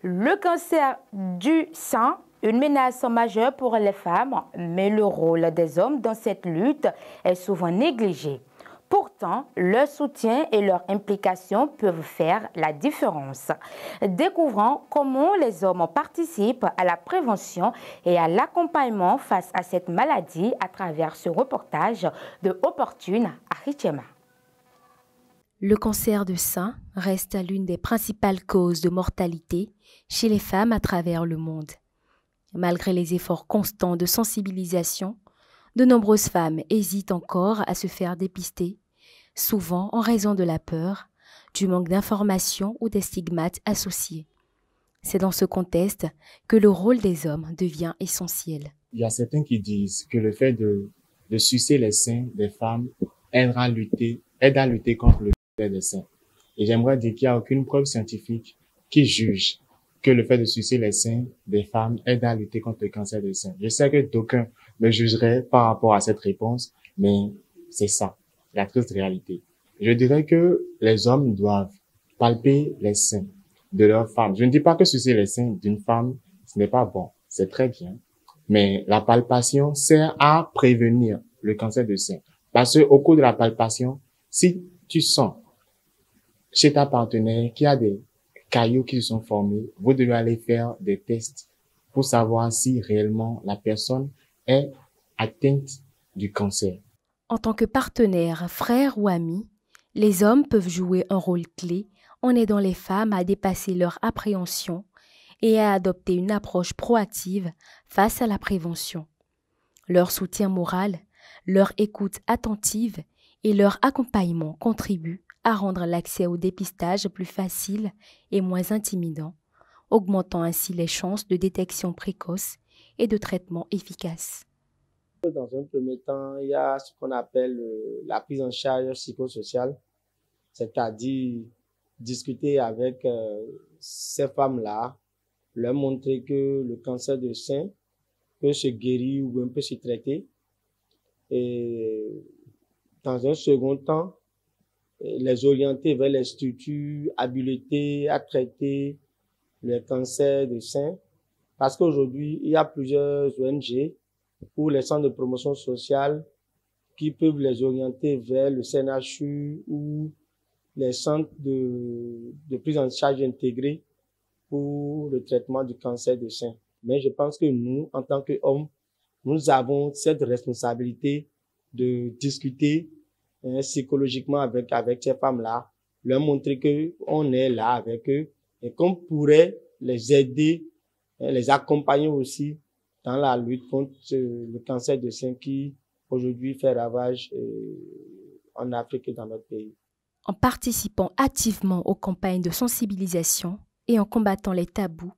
Le cancer du sein, une menace majeure pour les femmes, mais le rôle des hommes dans cette lutte est souvent négligé. Pourtant, leur soutien et leur implication peuvent faire la différence. Découvrons comment les hommes participent à la prévention et à l'accompagnement face à cette maladie à travers ce reportage de Opportune Arichema. Le cancer du sein reste l'une des principales causes de mortalité chez les femmes à travers le monde. Malgré les efforts constants de sensibilisation, de nombreuses femmes hésitent encore à se faire dépister, souvent en raison de la peur, du manque d'informations ou des stigmates associés. C'est dans ce contexte que le rôle des hommes devient essentiel. Il y a certains qui disent que le fait de sucer les seins des femmes aide à lutter contre le cancer des seins. Et j'aimerais dire qu'il n'y a aucune preuve scientifique qui juge que le fait de sucer les seins des femmes aide à lutter contre le cancer des seins. Je sais que d'aucuns me jugeraient par rapport à cette réponse, mais c'est ça, la triste réalité. Je dirais que les hommes doivent palper les seins de leur femme. Je ne dis pas que sucer les seins d'une femme, ce n'est pas bon, c'est très bien. Mais la palpation sert à prévenir le cancer du sein. Parce qu'au cours de la palpation, si tu sens chez ta partenaire qu'il y a des caillots qui se sont formés, vous devez aller faire des tests pour savoir si réellement la personne est atteinte du cancer. En tant que partenaire, frère ou ami, les hommes peuvent jouer un rôle clé en aidant les femmes à dépasser leur appréhension et à adopter une approche proactive face à la prévention. Leur soutien moral, leur écoute attentive et leur accompagnement contribuent à rendre l'accès au dépistage plus facile et moins intimidant, augmentant ainsi les chances de détection précoce et de traitement efficace. Dans un premier temps, il y a ce qu'on appelle la prise en charge psychosociale, c'est-à-dire discuter avec ces femmes-là, leur montrer que le cancer du sein peut se guérir ou peut se traiter. Et dans un second temps, les orienter vers les structures habilitées à traiter le cancer du sein. Parce qu'aujourd'hui, il y a plusieurs ONG ou les centres de promotion sociale qui peuvent les orienter vers le CNHU ou les centres de prise en charge intégrée pour le traitement du cancer du sein. Mais je pense que nous, en tant qu'hommes, nous avons cette responsabilité de discuter psychologiquement avec ces femmes-là, leur montrer qu'on est là avec eux et qu'on pourrait les aider, les accompagner aussi dans la lutte contre le cancer du sein qui aujourd'hui fait ravage en Afrique et dans notre pays. En participant activement aux campagnes de sensibilisation et en combattant les tabous,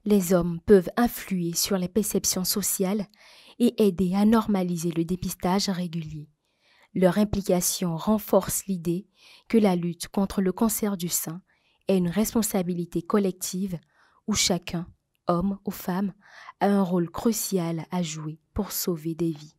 les hommes peuvent influer sur les perceptions sociales et aider à normaliser le dépistage régulier. Leur implication renforce l'idée que la lutte contre le cancer du sein est une responsabilité collective où chacun, homme ou femme, a un rôle crucial à jouer pour sauver des vies.